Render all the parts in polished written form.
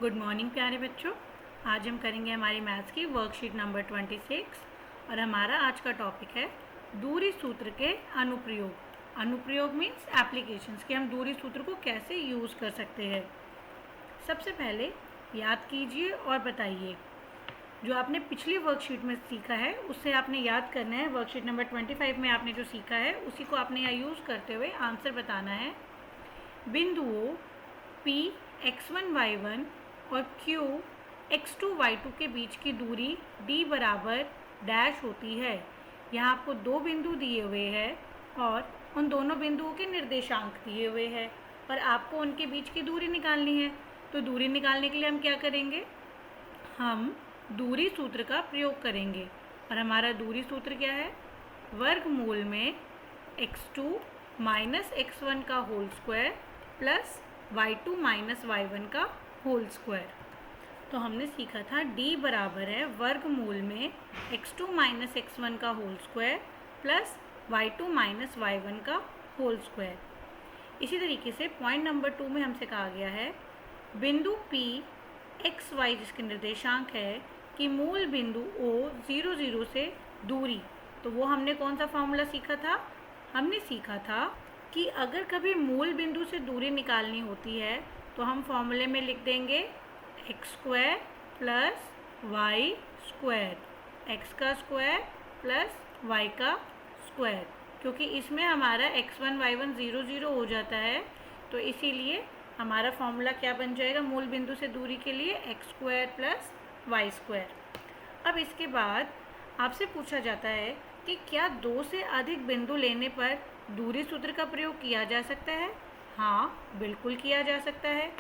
Good morning प्यारे बच्चों। आज हम करेंगे हमारी मैथ्स की वर्कशीट नंबर 26 और हमारा आज का टॉपिक है दूरी सूत्र के अनुप्रयोग। अनुप्रयोग मीन्स एप्लीकेशंस कि हम दूरी सूत्र को कैसे यूज़ कर सकते हैं। सबसे पहले याद कीजिए और बताइए जो आपने पिछली वर्कशीट में सीखा है उससे आपने याद करना है। वर्कशीट नंबर 25 में आपने जो सीखा है उसी को आपने यहाँ यूज़ करते हुए आंसर बताना है। बिंदुओं P x1 y1 और Q x2 y2 के बीच की दूरी D बराबर डैश होती है। यहाँ आपको दो बिंदु दिए हुए हैं और उन दोनों बिंदुओं के निर्देशांक दिए हुए हैं और आपको उनके बीच की दूरी निकालनी है। तो दूरी निकालने के लिए हम क्या करेंगे, हम दूरी सूत्र का प्रयोग करेंगे और हमारा दूरी सूत्र क्या है, वर्गमूल में x2 माइनस x1 का whole square plus y2 minus y1 का होल स्क्वायर। तो हमने सीखा था d बराबर है वर्गमूल में x2 माइनस x1 का whole square plus y2 minus y1 का होल स्क्वायर। इसी तरीके से पॉइंट नंबर 2 में हमसे कहा गया है बिंदु P x y जिसके निर्देशांक है कि मूल बिंदु O 0 0 से दूरी। तो वो हमने कौन सा फॉर्मूला सीखा था, हमने सीखा था कि अगर कभी मूल बिंदु से दूरी निकालनी होती है तो हम फॉर्मूले में लिख देंगे x square plus y square, x का स्क्वायर प्लस वाई का स्क्वायर, क्योंकि इसमें हमारा x1 y1 0 0 हो जाता है। तो इसीलिए हमारा फॉर्मूला क्या बन जाएगा मूल बिंदु से दूरी के लिए, x square plus y square. अब इसके बाद आपसे पूछा जाता है कि क्या दो से अधिक बिंदु लेने पर दूरी सूत्र का प्रयोग किया जा सकता है। हाँ, बिल्कुल किया जा सकता है।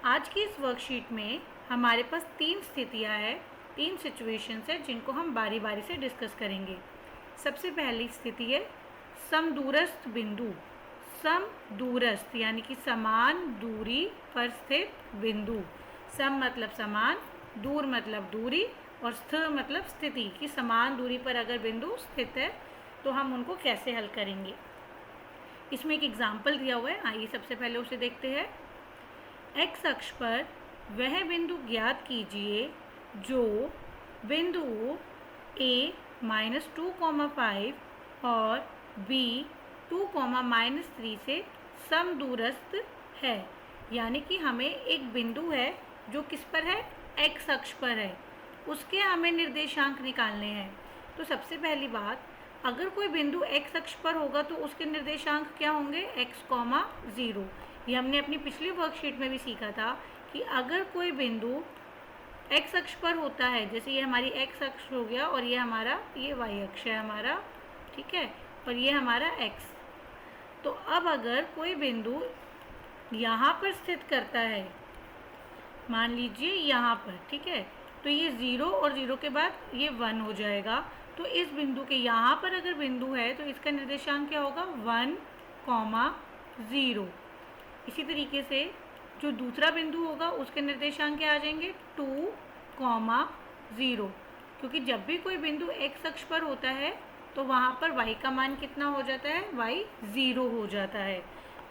आज की इस वर्कशीट में हमारे पास तीन स्थितियाँ हैं, तीन सिचुएशंस हैं जिनको हम बारी बारी से डिस्कस करेंगे। सबसे पहली स्थिति है समदूरस्थ बिंदु। समदूरस्थ यानी कि समान दूरी पर स्थित बिंदु। सम मतलब समान, दूर मतलब दूरी और स्थ मतलब स्थिति कि समान दूरी पर अगर बिंदु स्थित है तो हम उनको कैसे हल करेंगे। इसमें एक एग्जाम्पल दिया हुआ है, आइए सबसे पहले उसे देखते हैं। एक्स अक्ष पर वह बिंदु ज्ञात कीजिए जो बिंदु A -2,5 और B 2,-3 से समदूरस्थ है। यानी कि हमें एक बिंदु है जो किस पर है, एक्स अक्ष पर है, उसके हमें निर्देशांक निकालने हैं। तो सबसे पहली बात, अगर कोई बिंदु x अक्ष पर होगा तो उसके निर्देशांक क्या होंगे, x, 0। ये हमने अपनी पिछली वर्कशीट में भी सीखा था कि अगर कोई बिंदु x अक्ष पर होता है, जैसे ये हमारी x अक्ष हो गया और ये हमारा ये y अक्ष है हमारा, ठीक है, और ये हमारा x। तो अब अगर कोई बिंदु यहाँ पर स्थित करता है, मान लीजिए यहाँ पर, ठीक है, तो ये 0 और 0 के बाद ये 1 हो जाएगा। तो इस बिंदु के यहाँ पर अगर बिंदु है तो इसका निर्देशांक क्या होगा, 1, 0। इसी तरीके से जो दूसरा बिंदु होगा उसके निर्देशांक क्या आ जाएंगे, 2, 0, क्योंकि जब भी कोई बिंदु x अक्ष पर होता है तो वहाँ पर y का मान कितना हो जाता है, y 0 हो जाता है,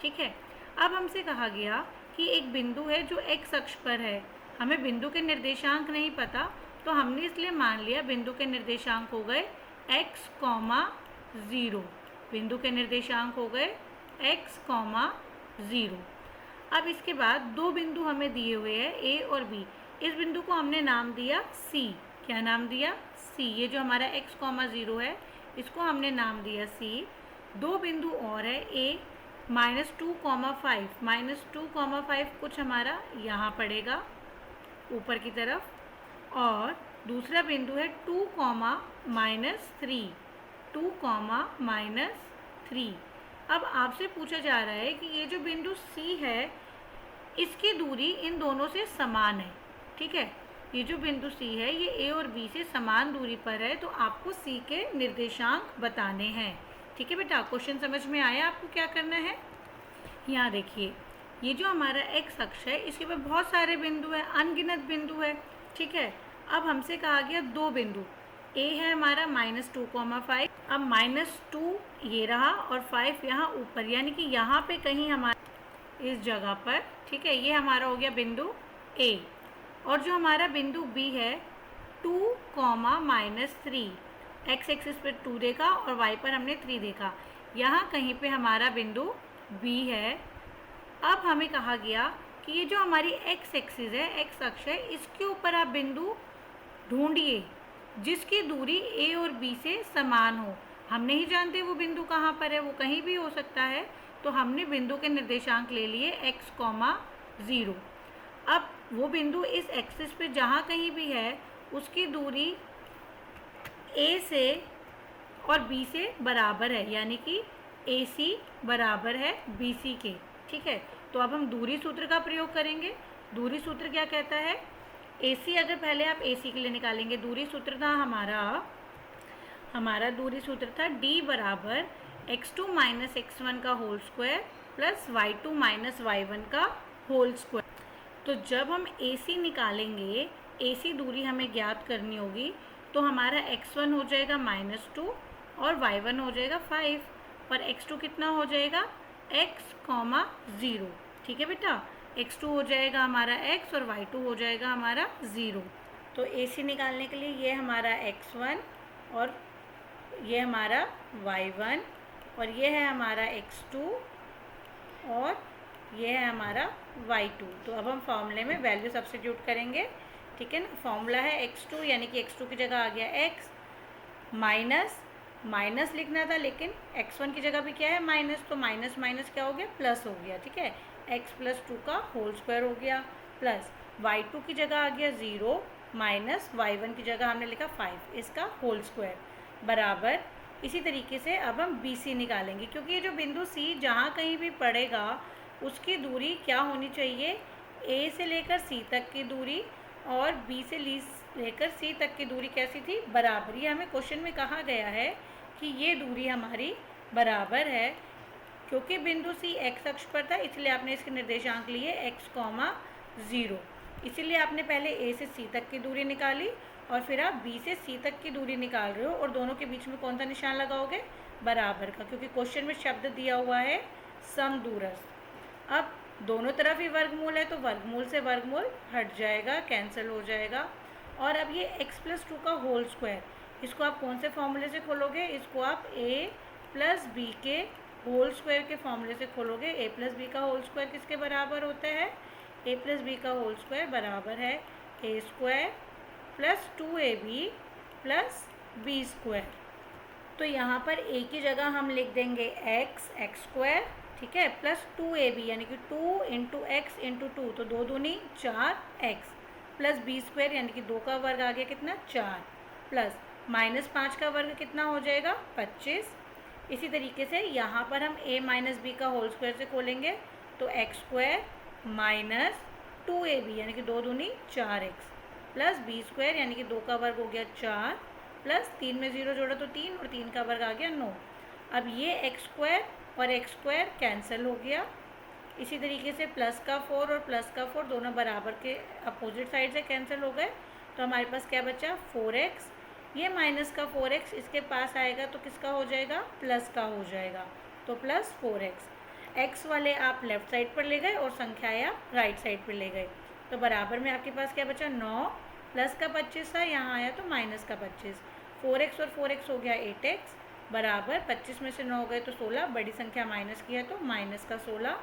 ठीक है। अब हमसे कहा गया कि एक बिंदु है जो x अक्ष पर है, हमें बिंदु के निर्देशांक नहीं पता तो हमने इसलिए मान लिया बिंदु के निर्देशांक हो गए x, 0। बिंदु के निर्देशांक हो गए x, 0। अब इसके बाद दो बिंदु हमें दिए हुए हैं A और B। इस बिंदु को हमने नाम दिया C। क्या नाम दिया, C। ये जो हमारा x, 0 है इसको हमने नाम दिया C। दो बिंदु और है A -2,5। -2,5 कुछ हमारा यहाँ पड़ेगा ऊपर की तरफ, और दूसरा बिंदु है 2, -3। 2, -3। अब आपसे पूछा जा रहा है कि ये जो बिंदु C है इसकी दूरी इन दोनों से समान है, ठीक है। ये जो बिंदु C है ये A और B से समान दूरी पर है, तो आपको C के निर्देशांक बताने हैं, ठीक है बेटा। क्वेश्चन समझ में आया आपको क्या करना है। यहाँ देखिए, ये जो हमारा x अक्ष है इसके ऊपर बहुत सारे बिंदु हैं, अनगिनत बिंदु है, ठीक है। अब हमसे कहा गया दो बिंदु, A है हमारा -2,5। अब -2 ये रहा और 5 यहाँ ऊपर, यानी कि यहाँ पे कहीं हमारा इस जगह पर, ठीक है, ये हमारा हो गया बिंदु A। और जो हमारा बिंदु बी है 2, -3, एक्स एक्सिस पर 2 देखा और वाई पर हमने 3 देखा, यहाँ कहीं पे हमारा बिंदु बी है। अब हमें कहा गया कि ये जो हमारी एक्स एक्सिस है, एक्स अक्ष है, इसके ऊपर आप बिंदु ढूंढिए जिसकी दूरी ए और बी से समान हो। हम नहीं जानते वो बिंदु कहाँ पर है, वो कहीं भी हो सकता है, तो हमने बिंदु के निर्देशांक ले लिए x, 0। अब वो बिंदु इस एक्सिस पे जहाँ कहीं भी है उसकी दूरी ए से और बी से बराबर है, यानी कि AC बराबर है BC के। ठीक है, तो अब हम दूरी सूत्र का प्रयोग करेंगे। दूरी सूत्र क्या कहता है? AC, अगर पहले आप AC के लिए निकालेंगे, दूरी सूत्र था हमारा दूरी सूत्र था D बराबर x2 - x1 का whole square plus y2 - y1 का होल स्क्वायर। तो जब हम AC निकालेंगे, AC दूरी हमें ज्ञात करनी होगी, तो हमारा x1 हो जाएगा -2 और y1 हो जाएगा 5, पर x2 कितना हो जाएगा? x, 0। ठीक है बेटा, x2 हो जाएगा हमारा x और y2 हो जाएगा हमारा 0। तो AC निकालने के लिए ये हमारा x1 और ये हमारा y1 और ये है हमारा x2 और ये है हमारा y2। तो अब हम फॉर्मूले में वैल्यू सब्स्टिट्यूट करेंगे। ठीक है ना, फॉर्मूला है x2, यानी कि x2 की जगह आ गया x, माइनस लिखना था लेकिन x1 की जगह भी क्या है? माइनस, तो माइनस माइनस क्या हो गया? प्लस हो गया। ठीक है, x + 2 का होल स्क्वायर हो गया, प्लस y2 की जगह आ गया 0 माइनस y1 की जगह हमने लिखा 5, इसका होल स्क्वायर बराबर। इसी तरीके से अब हम BC निकालेंगे, क्योंकि ये जो बिंदु C जहाँ कहीं भी पड़ेगा उसकी दूरी क्या होनी चाहिए? A से लेकर C तक की दूरी और B से लेकर C तक की दूरी कैसी थी? बराबर। ये हमें क्वेश्चन में कहा गया है कि ये दूरी हमारी बराबर है। क्योंकि बिंदु C x अक्ष पर था, इसलिए आपने इसके निर्देशांक लिए x, 0। इसीलिए आपने पहले A से C तक की दूरी निकाली और फिर आप B से C तक की दूरी निकाल रहे हो, और दोनों के बीच में कौन सा निशान लगाओगे? बराबर का, क्योंकि क्वेश्चन में शब्द दिया हुआ है समदूरस्थ। अब दोनों तरफ ही वर्गमूल है, तो वर्गमूल से वर्गमूल हट जाएगा, कैंसिल हो जाएगा। और अब ये x + 2 का होल स्क्वायर, इसको आप कौन से फॉर्मूले से खोलोगे? इसको आप a + b के होल स्क्वायर के फॉर्मूले से खोलोगे। a + b का होल स्क्वायर किसके बराबर होता है? a + b का होल स्क्वायर बराबर है a² + 2ab + b²। तो यहाँ पर a की जगह हम लिख देंगे x², ठीक है, प्लस 2ab, यानी कि 2 × x × 2, तो 2 दूनी 4x, प्लस b² यानी कि 2 का वर्ग आ गया कितना? 4, प्लस -5 का वर्ग कितना हो जाएगा? 25। इसी तरीके से यहाँ पर हम a - b का होल स्क्वायर से खोलेंगे, तो x² - 2ab यानी कि 2 दूनी 4x, प्लस b² यानी कि 2 का वर्ग हो गया 4, प्लस 3 में 0 जोड़ा तो 3 और 3 का वर्ग आ गया 9। अब ये x² और x² कैंसिल हो गया। इसी तरीके से प्लस का 4 और प्लस का 4 दोनों बराबर के अपोजिट साइड से कैंसिल हो गए, तो हमारे पास क्या बचा? 4x। ये माइनस का 4x इसके पास आएगा तो किसका हो जाएगा? प्लस का हो जाएगा, तो प्लस 4x। x वाले आप लेफ्ट साइड पर ले गए और संख्याएं आप राइट साइड पर ले गए, तो बराबर में आपके पास क्या बचा? 9, प्लस का 25 था, यहाँ आया तो माइनस का 25। 4x और 4x हो गया 8x, बराबर 25 में से 9 गए तो 16, बड़ी संख्या माइनस की है तो माइनस का 16,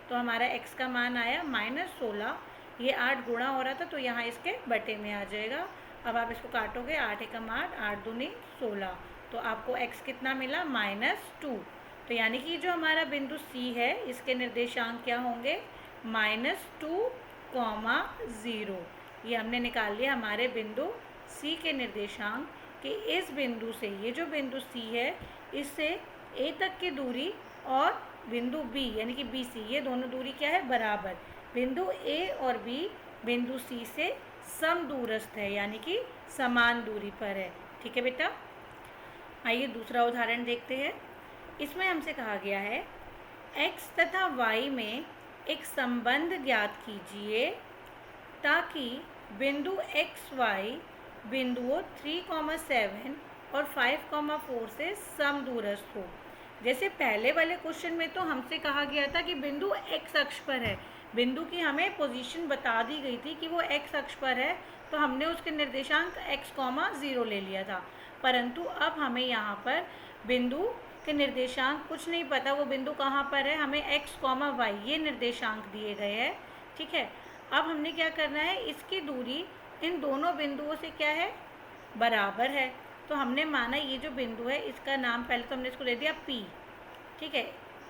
तो हमारा x का मान आया -16। ये 8 गुणा हो रहा था तो यहाँ इसके बटे में आ जाएगा। अब आप इसको काटोगे, 8 एकम 8, 8 दूनी 16, तो आपको x कितना मिला? -2। तो यानी कि जो हमारा बिंदु C है इसके निर्देशांक क्या होंगे? -2, 0। ये हमने निकाल लिया हमारे बिंदु C के निर्देशांक कि इस बिंदु से, ये जो बिंदु C है, इससे A तक की दूरी और बिंदु B यानी कि BC, ये दोनों दूरी क्या है? बराबर। बिंदु A और B बिंदु C से समदूरस्थ है, यानी कि समान दूरी पर है। ठीक है बेटा, आइए दूसरा उदाहरण देखते हैं। इसमें हमसे कहा गया है x तथा y में एक संबंध ज्ञात कीजिए ताकि बिंदु x, y बिंदुओं 3, 7 और 5, 4 से समदूरस्थ हो। जैसे पहले वाले क्वेश्चन में तो हमसे कहा गया था कि बिंदु x अक्ष पर है, बिंदु की हमें पोजीशन बता दी गई थी कि वो x अक्ष पर है, तो हमने उसके निर्देशांक x, 0 ले लिया था। परंतु अब हमें यहाँ पर बिंदु के निर्देशांक कुछ नहीं पता, वो बिंदु कहाँ पर है, हमें x, y ये निर्देशांक दिए गए हैं। ठीक है, अब हमने क्या करना है, इसकी दूरी इन दोनों बिंदुओं से क्या है, बराबर है। तो हमने माना ये जो बिंदु है इसका नाम, पहले तो हमने इसको दे दिया P, ठीक है,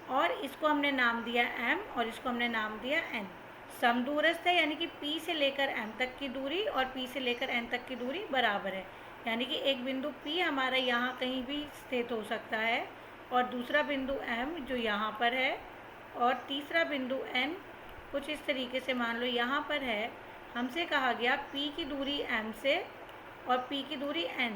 और इसको हमने नाम दिया M और इसको हमने नाम दिया N। समदूरस्थ है यानी कि P से लेकर M तक की दूरी और P से लेकर N तक की दूरी बराबर है, यानी कि एक बिंदु P हमारा यहाँ कहीं भी स्थित हो सकता है और दूसरा बिंदु M जो यहाँ पर है और तीसरा बिंदु N कुछ इस तरीके से मान लो यहाँ पर है। हमसे कहा गया P की दूरी M से और P की दूरी N,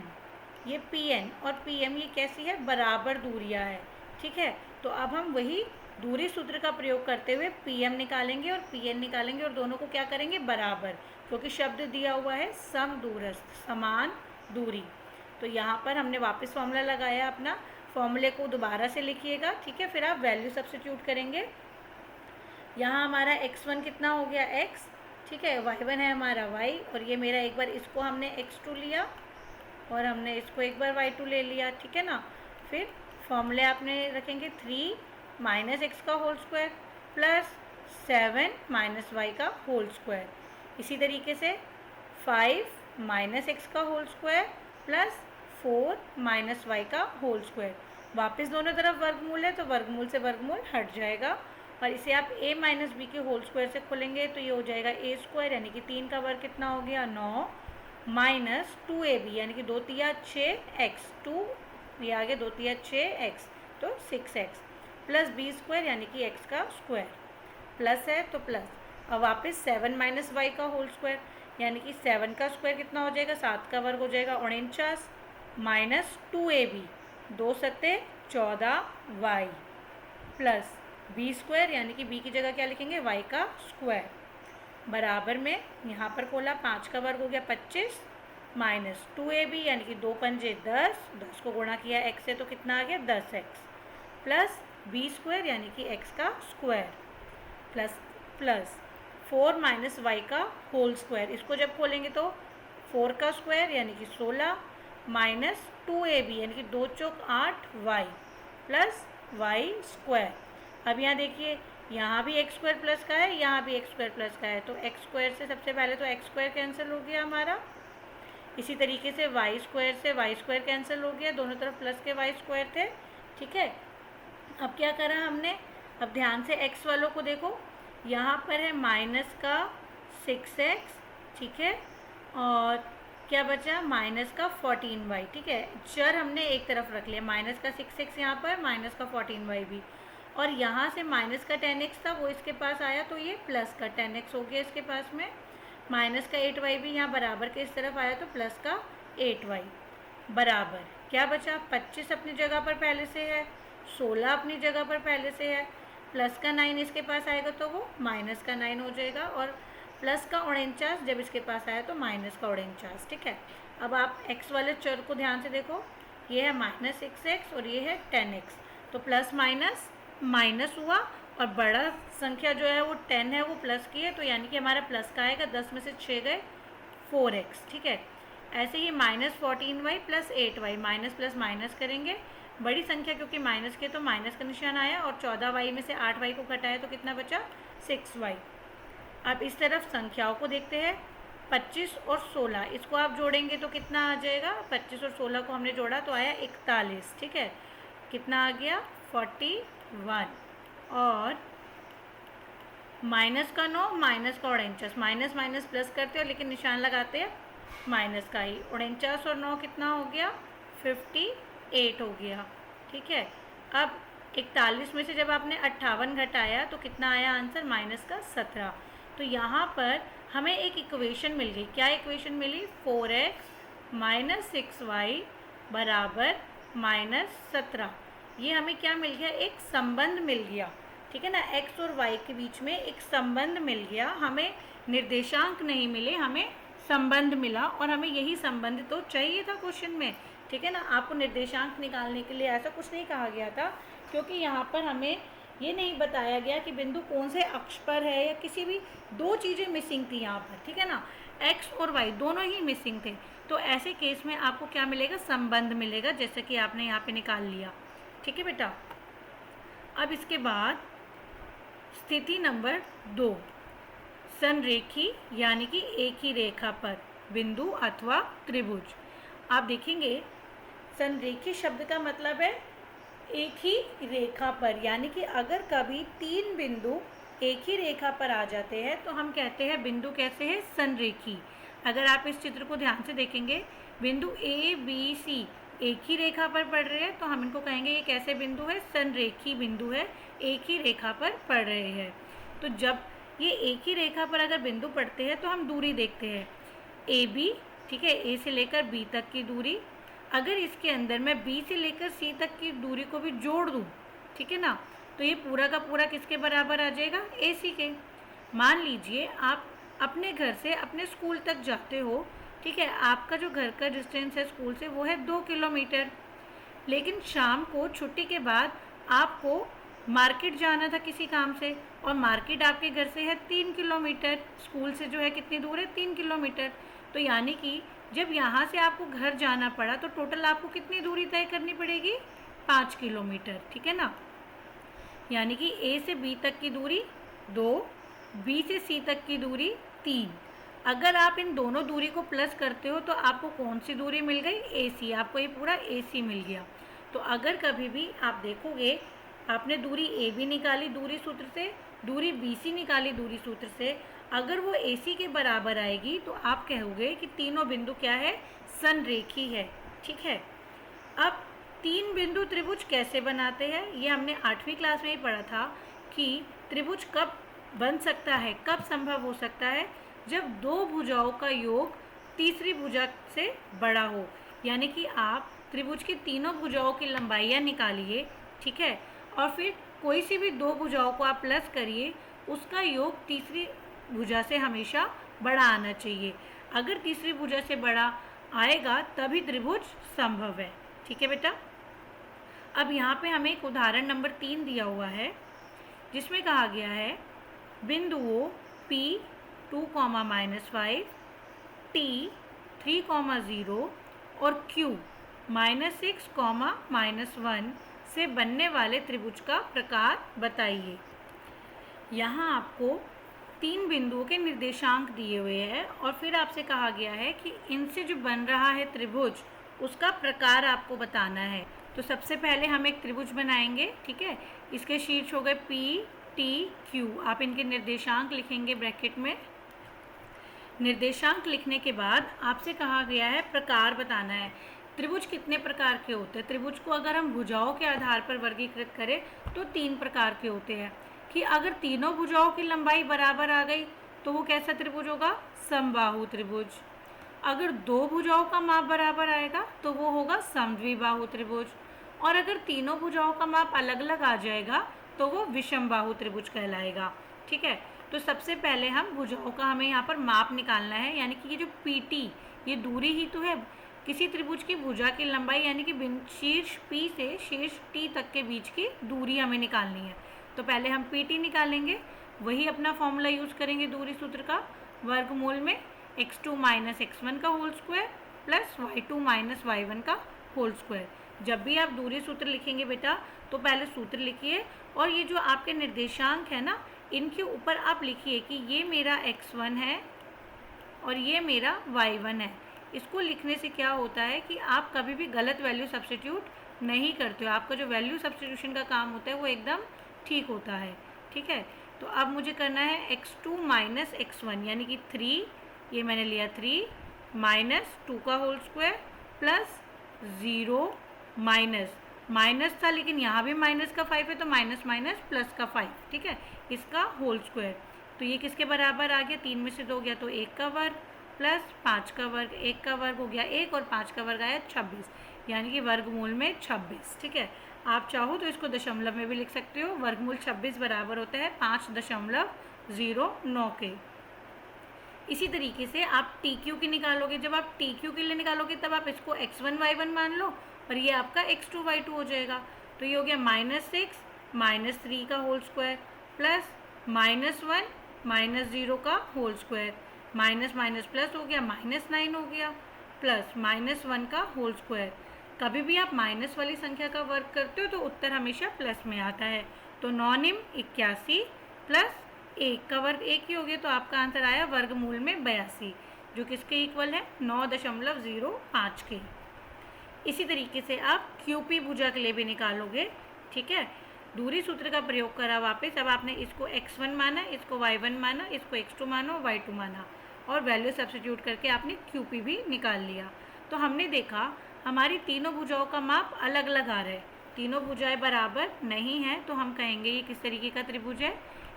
ये Pn और Pm ये कैसी है, बराबर दूरियां है। ठीक है, तो अब हम वही दूरी सूत्र का प्रयोग करते हुए Pm निकालेंगे और Pn निकालेंगे और दोनों को क्या करेंगे, बराबर, क्योंकि शब्द दिया हुआ है समदूरस्थ, समान दूरी। तो यहाँ पर हमने वापस फॉर्मूला लगाया अपना, फॉर्मूले को दोबारा से लिखिएगा। ठीक है, फिर आप वैल्यू सब्स्टिट्यूट करेंगे। यहाँ हमारा x1 कितना हो गया, x, ठीक है, y1 है हमारा y, और ये मेरा एक बार इसको हमने x2 लिया और हमने इसको एक बार y2 ले लिया। ठीक है ना, फिर फॉर्मूले आपने रखेंगे 3 माइनस एक्स का whole square plus 7 minus y का होल स्क्वायर। इसी तरीके से 5 माइनस एक्स का whole square plus 4 minus y का होल स्क्वायर। वापस दोनों तरफ वर्गमूल है तो वर्गमूल से वर्गमूल हट जाएगा और इसे आप a माइनस बी के होल स्क्वायर से खोलेंगे तो ये हो जाएगा a स्क्वायर, यानी कि 3 का वर्ग कितना हो गया, 9 माइनस 2ab यानी कि 2 तिया 6x, 2 ये आगे 2 तिया 6x तो 6x प्लस बी स्क्वायर यानी कि x का स्क्वायर, प्लस है तो प्लस। अब वापस 7 माइनस वाई का होल स्क्वायर यानी कि 7 का स्क्वायर कितना हो जाएगा, 7 का वर्ग हो जाएगा 49 माइनस 2ab 2 सत्ते 14y प्लस बी स्क्वायर यानी कि b की जगह क्या लिखेंगे, y का स्क्वायर, बराबर में यहाँ पर खोला 5 का वर्ग हो गया 25 माइनस 2ab यानी कि 2 पंजे 10, 10 को गुणा किया x से तो कितना आ गया 10x प्लस बी स्क्वायर यानी कि x का square plus plus 4 minus y का होल स्क्वायर। इसको जब खोलेंगे तो 4 का स्क्वायर यानी कि 16 माइनस 2ab यानी कि 2 चौक 8y प्लस वाई स्क्वायर। अब यहाँ देखिए यहाँ भी एक्स स्क्वायर प्लस का है, यहाँ भी एक्स स्क्वायर प्लस का है, तो एक्स स्क्वायर से सबसे पहले तो एक्स स्क्वायर कैंसिल हो गया हमारा। इसी तरीके से वाई स्क्वायर से वाई स्क्वायर कैंसिल हो गया, दोनों तरफ प्लस के वाई स्क्वायर थे। ठीक है, अब क्या करा हमने, अब ध्यान से एक्स वालों को देखो, यहाँ पर है माइनस का 6x, ठीक है, और क्या बचा माइनस का 14y। ठीक है, चर हमने एक तरफ रख लिया, माइनस का 6x यहाँ पर, माइनस का 14y भी, और यहाँ से माइनस का 10x था वो इसके पास आया तो ये प्लस का 10x हो गया इसके पास में, माइनस का 8y भी यहाँ बराबर के इस तरफ आया तो प्लस का 8y बराबर क्या बचा, 25 अपनी जगह पर पहले से है, 16 अपनी जगह पर पहले से है, प्लस का 9 इसके पास आएगा तो वो माइनस का 9 हो जाएगा, और प्लस का 49 जब इसके पास आया तो माइनस का 49। ठीक है, अब आप x वाले चर को ध्यान से देखो, ये है माइनस 6x और ये है 10x, तो प्लस माइनस माइनस हुआ और बड़ा संख्या जो है वो 10 है वो प्लस की है, तो यानी कि हमारा प्लस का आएगा, 10 में से 6 गए 4x। ठीक है, ऐसे ही minus 14y plus 8y, minus plus minus करेंगे, बड़ी संख्या क्योंकि माइनस के तो माइनस का निशान आया, और 14y में से 8y को घटाया तो कितना बचा 6y। अब इस तरफ संख्याओं को देखते हैं, 25 और 16 इसको आप जोड़ेंगे तो कितना आ जाएगा, 25 और 16 को हमने जोड़ा तो आया 41। ठीक है, कितना आ गया 41, और माइनस का 9 माइनस का 49, माइनस माइनस प्लस करते हो लेकिन निशान लगाते हैं माइनस का ही, 49 और 9 कितना हो गया 58 हो गया। ठीक है, अब 41 में से जब आपने 58 घटाया तो कितना आया आंसर, माइनस का 17। तो यहाँ पर हमें एक इक्वेशन मिल गई, क्या इक्वेशन मिली, 4x माइनस 6y बराबर माइनस 17। ये हमें क्या मिल गया, एक संबंध मिल गया। ठीक है ना, x और y के बीच में एक संबंध मिल गया, हमें निर्देशांक नहीं मिले, हमें संबंध मिला, और हमें यही संबंध तो चाहिए था क्वेश्चन में। ठीक है ना, आपको निर्देशांक निकालने के लिए ऐसा कुछ नहीं कहा गया था, क्योंकि यहाँ पर हमें ये नहीं बताया गया कि बिंदु कौन से अक्ष पर है, या किसी भी दो चीज़ें मिसिंग थी यहाँ पर, ठीक है ना, एक्स और वाई दोनों ही मिसिंग थे। तो ऐसे केस में आपको क्या मिलेगा, संबंध मिलेगा, जैसे कि आपने यहाँ पे निकाल लिया। ठीक है बेटा। अब इसके बाद स्थिति नंबर 2, संरेखी यानी कि एक ही रेखा पर बिंदु अथवा त्रिभुज। आप देखेंगे संरेखी शब्द का मतलब है एक ही रेखा पर, यानी कि अगर कभी तीन बिंदु एक ही रेखा पर आ जाते हैं तो हम कहते हैं बिंदु कैसे है, संरेखी। अगर आप इस चित्र को ध्यान से देखेंगे, बिंदु ए बी सी एक ही रेखा पर पड़ रहे हैं, तो हम इनको कहेंगे ये कैसे बिंदु है, संरेखी बिंदु है, एक ही रेखा पर पड़ रहे हैं। तो जब ये एक ही रेखा पर अगर बिंदु पड़ते हैं तो हम दूरी देखते हैं, ए बी, ठीक है, ए से लेकर बी तक की दूरी। अगर इसके अंदर मैं बी से लेकर सी तक की दूरी को भी जोड़ दूँ, ठीक है ना, तो ये पूरा का पूरा किसके बराबर आ जाएगा, ए सी के। मान लीजिए आप अपने घर से अपने स्कूल तक जाते हो, ठीक है, आपका जो घर का डिस्टेंस है स्कूल से वो है 2 किलोमीटर, लेकिन शाम को छुट्टी के बाद आपको मार्केट जाना था किसी काम से, और मार्केट आपके घर से है 3 किलोमीटर, स्कूल से जो है कितनी दूर है, 3 किलोमीटर। तो यानी कि जब यहाँ से आपको घर जाना पड़ा तो टोटल आपको कितनी दूरी तय करनी पड़ेगी, 5 किलोमीटर, ठीक है ना। यानी कि ए से बी तक की दूरी 2, बी से सी तक की दूरी 3। अगर आप इन दोनों दूरी को प्लस करते हो तो आपको कौन सी दूरी मिल गई, ए सी, आपको ये पूरा ए सी मिल गया। तो अगर कभी भी आप देखोगे आपने दूरी ए बी निकाली दूरी सूत्र से, दूरी बी सी निकाली दूरी सूत्र से, अगर वो ए सी के बराबर आएगी तो आप कहोगे कि तीनों बिंदु क्या है, संरेखी है। ठीक है। अब तीन बिंदु त्रिभुज कैसे बनाते हैं, ये हमने 8वीं क्लास में ही पढ़ा था कि त्रिभुज कब बन सकता है, कब संभव हो सकता है, जब दो भुजाओं का योग तीसरी भुजा से बड़ा हो। यानी कि आप त्रिभुज की तीनों भुजाओं की लंबाइयाँ निकालिए, ठीक है, और फिर कोई सी भी दो भुजाओं को आप प्लस करिए, उसका योग तीसरी भुजा से हमेशा बड़ा आना चाहिए। अगर तीसरी भुजा से बड़ा आएगा तभी त्रिभुज संभव है। ठीक है बेटा। अब यहाँ पे हमें एक उदाहरण नंबर 3 दिया हुआ है जिसमें कहा गया है बिंदुओं P 2,-5, T 3,0 और Q -6,-1 से बनने वाले त्रिभुज का प्रकार बताइए। यहाँ आपको तीन बिंदुओं के निर्देशांक दिए हुए हैं और फिर आपसे कहा गया है कि इनसे जो बन रहा है त्रिभुज उसका प्रकार आपको बताना है। तो सबसे पहले हम एक त्रिभुज बनाएंगे, ठीक है। इसके शीर्ष हो गए P, T, Q। आप इनके निर्देशांक लिखेंगे ब्रैकेट में। निर्देशांक लिखने के बाद आपसे कहा गया है प्रकार बताना है। त्रिभुज कितने प्रकार के होते हैं? त्रिभुज को अगर हम भुजाओं के आधार पर वर्गीकृत करें तो 3 प्रकार के होते हैं। कि अगर तीनों भुजाओं की लंबाई बराबर आ गई तो वो कैसा त्रिभुज होगा? समबाहु त्रिभुज। अगर दो भुजाओं का माप बराबर आएगा तो वो होगा समद्विबाहु त्रिभुज। और अगर तीनों भुजाओं का माप अलग अलग आ जाएगा तो वो विषमबाहु त्रिभुज कहलाएगा। ठीक है। तो सबसे पहले हम भुजाओं का हमें यहाँ पर माप निकालना है, यानी कि ये जो PT ये दूरी ही तो है। किसी त्रिभुज की भुजा की लंबाई यानी कि शीर्ष P से शीर्ष T तक के बीच की दूरी हमें निकालनी है। तो पहले हम PT निकालेंगे, वही अपना फॉर्मूला यूज़ करेंगे दूरी सूत्र का, वर्गमूल में x2 - x1 का whole square plus y2 - y1 का होल स्क्वायर। जब भी आप दूरी सूत्र लिखेंगे बेटा तो पहले सूत्र लिखिए और ये जो आपके निर्देशांक है ना इनके ऊपर आप लिखिए कि ये मेरा x1 है और ये मेरा y1 है। इसको लिखने से क्या होता है कि आप कभी भी गलत वैल्यू सब्स्टिट्यूट नहीं करते हो। आपका जो वैल्यू सब्स्टिट्यूशन का काम होता है वो एकदम ठीक होता है। ठीक है। तो अब मुझे करना है x2 - x1 यानी कि 3, ये मैंने लिया 3 -2 का होल स्क्वायर प्लस 0 माइनस था लेकिन यहाँ भी माइनस का 5 है तो माइनस प्लस का 5, ठीक है, इसका होल स्क्वायर। तो ये किसके बराबर आ गया? 3 में से 2 गया तो 1 का वर्ग प्लस 5 का वर्ग, 1 का वर्ग हो गया 1 और 5 का वर्ग आया 26, यानी कि वर्गमूल में 26। ठीक है। आप चाहो तो इसको दशमलव में भी लिख सकते हो। वर्गमूल 26 बराबर होता है 5.09 के। इसी तरीके से आप TQ की निकालोगे। जब आप TQ के लिए निकालोगे तब आप इसको x1 y1 मान लो और ये आपका x2 y2 हो जाएगा। तो ये हो गया -6 -3 का होल स्क्वायर प्लस -1 -0 का whole square, minus minus plus हो गया, -9 हो गया, प्लस -1 का होल स्क्वायर। कभी भी आप माइनस वाली संख्या का वर्ग करते हो तो उत्तर हमेशा प्लस में आता है। तो 9 निम 81 प्लस 1 का वर्ग 1 ही हो गया, तो आपका आंसर आया वर्गमूल में 82, जो किसके इक्वल है 9.05 के। इसी तरीके से आप क्यूपी भुजा के लिए भी निकालोगे। ठीक है, दूरी सूत्र का प्रयोग करा वापस। अब आपने इसको x1 माना, इसको y1 माना, इसको x2 माना और y2 माना, और वैल्यू सब्स्टिट्यूट करके आपने क्यूपी भी निकाल लिया। तो हमने देखा हमारी तीनों भुजाओं का माप अलग अलग आ रहा है, तीनों भुजाएं बराबर नहीं हैं, तो हम कहेंगे ये किस तरीके का त्रिभुज है,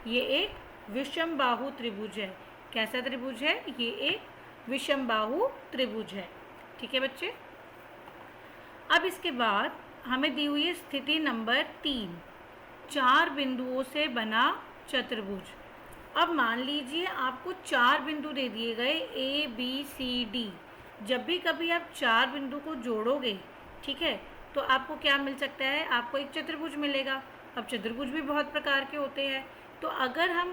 ये एक विषम बाहु त्रिभुज है। कैसा त्रिभुज है, ये एक विषम बाहु त्रिभुज है। ठीक है बच्चे। अब इसके बाद हमें दी हुई है स्थिति नंबर 3, 4 बिंदुओं से बना चतुर्भुज। अब मान लीजिए आपको 4 बिंदु दे दिए गए A B C D। जब भी कभी आप 4 बिंदु को जोड़ोगे, ठीक है, तो आपको क्या मिल सकता है, आपको एक चतुर्भुज मिलेगा। अब चतुर्भुज भी बहुत प्रकार के होते हैं, तो अगर हम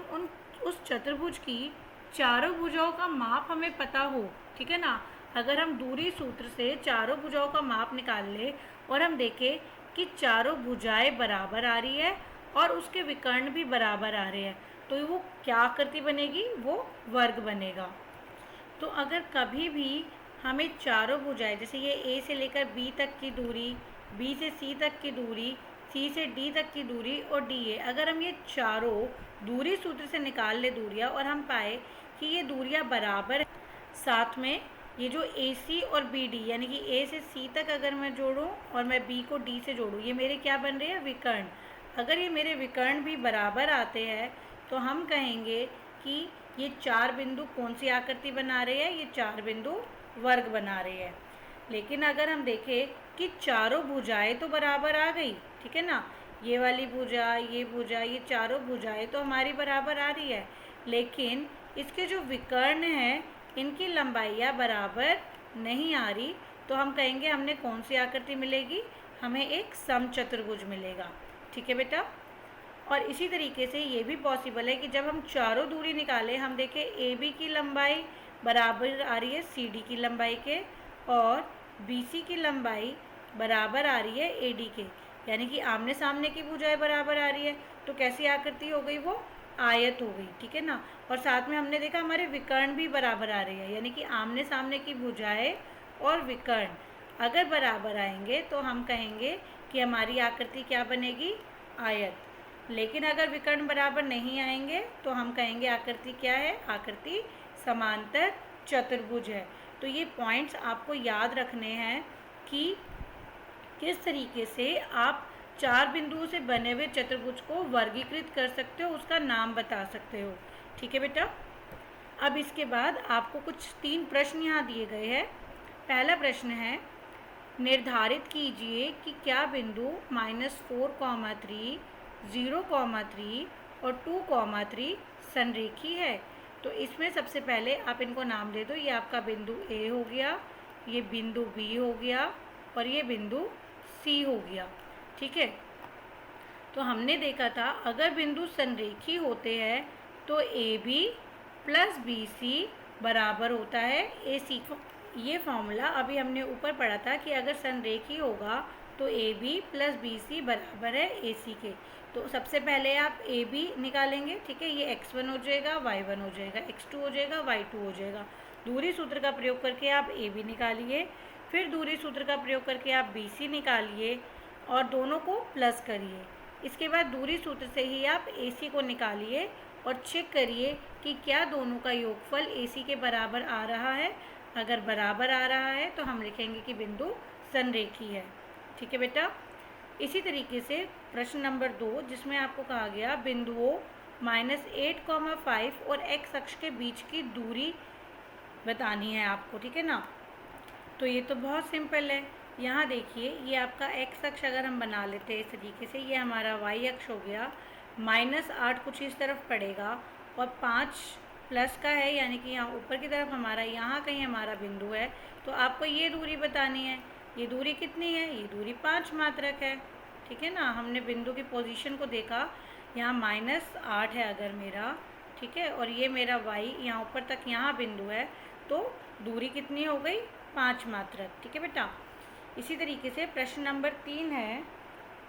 उस चतुर्भुज की चारों भुजाओं का माप हमें पता हो, ठीक है ना, अगर हम दूरी सूत्र से चारों भुजाओं का माप निकाल ले और हम देखें कि चारों भुजाएं बराबर आ रही है और उसके विकर्ण भी बराबर आ रहे हैं, तो वो क्या आकृति बनेगी, वो वर्ग बनेगा। तो अगर कभी भी हमें चारों भुजाएं, जैसे ये ए से लेकर बी तक की दूरी, बी से सी तक की दूरी, सी से डी तक की दूरी और डी ए, अगर हम ये चारों दूरी सूत्र से निकाल ले दूरियां और हम पाए कि ये दूरियां बराबर है, साथ में ये जो ए सी और बी डी, यानी कि ए से सी तक अगर मैं जोड़ूं और मैं बी को डी से जोड़ूं, ये मेरे क्या बन रहे हैं, विकर्ण। अगर ये मेरे विकर्ण भी बराबर आते हैं तो हम कहेंगे कि ये 4 बिंदु कौन सी आकृति बना रहे हैं, ये 4 बिंदु वर्ग बना रहे हैं। लेकिन अगर हम देखें कि चारों भुजाएं तो बराबर आ गई, ठीक है ना, ये वाली भुजा, ये चारों भुजाएं तो हमारी बराबर आ रही है, लेकिन इसके जो विकर्ण हैं इनकी लंबाइयाँ बराबर नहीं आ रही, तो हम कहेंगे हमने कौन सी आकृति मिलेगी, हमें एक समचतुर्भुज मिलेगा। ठीक है बेटा। और इसी तरीके से ये भी पॉसिबल है कि जब हम चारों दूरी निकालें, हम देखें ए बी की लंबाई बराबर आ रही है सी डी की लंबाई के, और बी सी की लंबाई बराबर आ रही है ए डी के, यानी कि आमने सामने की भुजाएं बराबर आ रही है, तो कैसी आकृति हो गई, वो आयत हो गई। ठीक है ना। और साथ में हमने देखा हमारे विकर्ण भी बराबर आ रहे हैं, यानी कि आमने सामने की भुजाएं और विकर्ण अगर बराबर आएंगे तो हम कहेंगे कि हमारी आकृति क्या बनेगी, आयत। लेकिन अगर विकर्ण बराबर नहीं आएंगे तो हम कहेंगे आकृति क्या है, आकृति समांतर चतुर्भुज है। तो ये पॉइंट्स आपको याद रखने हैं कि किस तरीके से आप 4 बिंदुओं से बने हुए चतुर्भुज को वर्गीकृत कर सकते हो, उसका नाम बता सकते हो। ठीक है बेटा। अब इसके बाद आपको कुछ 3 प्रश्न यहाँ दिए गए हैं। पहला प्रश्न है, निर्धारित कीजिए कि क्या बिंदु -4,3, 0,3 और 2,3 संरेखी है। तो इसमें सबसे पहले आप इनको नाम दे दो। ये आपका बिंदु ए हो गया, ये बिंदु बी हो गया और ये बिंदु सी हो गया। ठीक है। तो हमने देखा था अगर बिंदु संरेखी होते हैं तो A B plus B C बराबर होता है ए सी को। ये फॉर्मूला अभी हमने ऊपर पढ़ा था कि अगर संरेखी होगा तो A B plus B C बराबर है ए सी के। तो सबसे पहले आप ए बी निकालेंगे, ठीक है, ये x1 हो जाएगा, y1 हो जाएगा, x2 हो जाएगा, y2 हो जाएगा। दूरी सूत्र का प्रयोग करके आप ए बी निकालिए, फिर दूरी सूत्र का प्रयोग करके आप बी सी निकालिए और दोनों को प्लस करिए। इसके बाद दूरी सूत्र से ही आप ए सी को निकालिए और चेक करिए कि क्या दोनों का योगफल ए सी के बराबर आ रहा है। अगर बराबर आ रहा है तो हम लिखेंगे कि बिंदु संरेखी है। ठीक है बेटा। इसी तरीके से प्रश्न नंबर 2, जिसमें आपको कहा गया बिंदुओं -8,5 और x अक्ष के बीच की दूरी बतानी है आपको। ठीक है ना। तो ये तो बहुत सिंपल है। यहाँ देखिए, ये आपका x अक्ष अगर हम बना लेते हैं इस तरीके से, ये हमारा y अक्ष हो गया, -8 कुछ इस तरफ पड़ेगा और 5 प्लस का है, यानी कि यहाँ ऊपर की तरफ हमारा यहाँ कहीं हमारा बिंदु है। तो आपको ये दूरी बतानी है। ये दूरी कितनी है, ये दूरी 5 मात्रक है। ठीक है ना। हमने बिंदु की पोजीशन को देखा, यहाँ -8 है अगर मेरा, ठीक है, और ये मेरा y यहाँ ऊपर तक यहाँ बिंदु है, तो दूरी कितनी हो गई? 5 मात्रक, ठीक है बेटा। इसी तरीके से प्रश्न नंबर 3 है,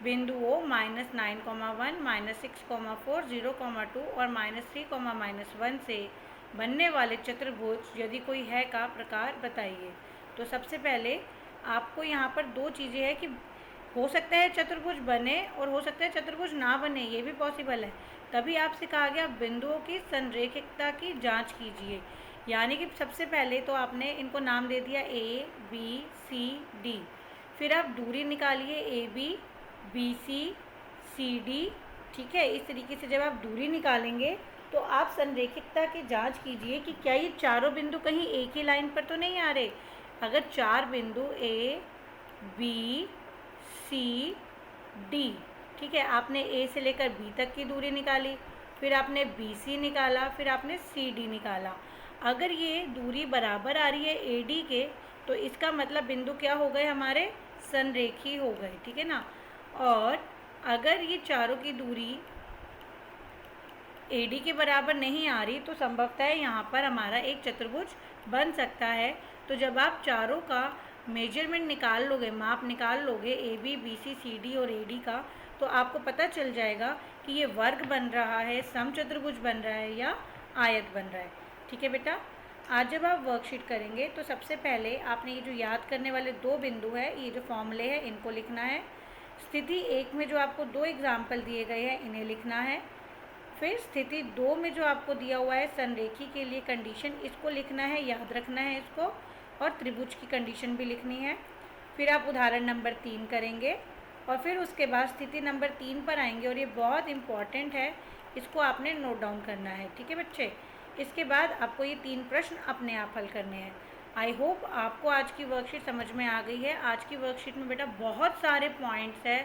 बिंदुओं -9,1, -6,4, 0,2 और -3, -1 से बनने वाले चतुर्भुज यदि कोई है का प्रकार बताइए। तो सबसे पहले आपको यहाँ पर दो चीज़ें हैं कि हो सकता है चतुर्भुज बने और हो सकता है चतुर्भुज ना बने, ये भी पॉसिबल है। तभी आपसे कहा गया बिंदुओं की संरेखिकता की जांच कीजिए। यानी कि सबसे पहले तो आपने इनको नाम दे दिया A, B, C, D, फिर आप दूरी निकालिए AB, BC, CD, ठीक है। इस तरीके से जब आप दूरी निकालेंगे तो आप संरेखिकता की जांच कीजिए कि क्या ये चारों बिंदु कहीं एक ही लाइन पर तो नहीं आ रहे। अगर चार बिंदु A, B, C, D, ठीक है, आपने A से लेकर B तक की दूरी निकाली, फिर आपने BC निकाला, फिर आपने CD निकाला। अगर ये दूरी बराबर आ रही है AD के, तो इसका मतलब बिंदु क्या हो गए हमारे? संरेखी हो गए, ठीक है ना। और अगर ये चारों की दूरी AD के बराबर नहीं आ रही तो संभवतः यहाँ पर हमारा एक चतुर्भुज बन सकता है। तो जब आप चारों का मेजरमेंट निकाल लोगे, माप निकाल लोगे AB, BC, CD और AD का, तो आपको पता चल जाएगा कि ये वर्ग बन रहा है, समचतुर्भुज बन रहा है या आयत बन रहा है, ठीक है बेटा। आज जब आप वर्कशीट करेंगे तो सबसे पहले आपने ये जो याद करने वाले दो बिंदु है, ये जो फॉर्मूले हैं इनको लिखना है। स्थिति 1 में जो आपको दो एग्जाम्पल दिए गए हैं इन्हें लिखना है। फिर स्थिति 2 में जो आपको दिया हुआ है संरेखी के लिए कंडीशन, इसको लिखना है, याद रखना है इसको, और त्रिभुज की कंडीशन भी लिखनी है। फिर आप उदाहरण नंबर 3 करेंगे और फिर उसके बाद स्थिति नंबर 3 पर आएंगे, और ये बहुत इम्पॉर्टेंट है, इसको आपने नोट डाउन करना है, ठीक है बच्चे। इसके बाद आपको ये 3 प्रश्न अपने आप हल करने हैं। आई होप आपको आज की वर्कशीट समझ में आ गई है। आज की वर्कशीट में बेटा बहुत सारे पॉइंट्स है,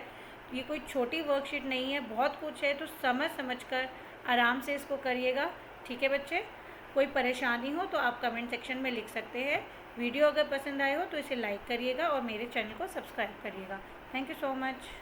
ये कोई छोटी वर्कशीट नहीं है, बहुत कुछ है, तो समझ कर आराम से इसको करिएगा, ठीक है बच्चे। कोई परेशानी हो तो आप कमेंट सेक्शन में लिख सकते हैं। वीडियो अगर पसंद आए हो तो इसे लाइक करिएगा और मेरे चैनल को सब्सक्राइब करिएगा। Thank you so much.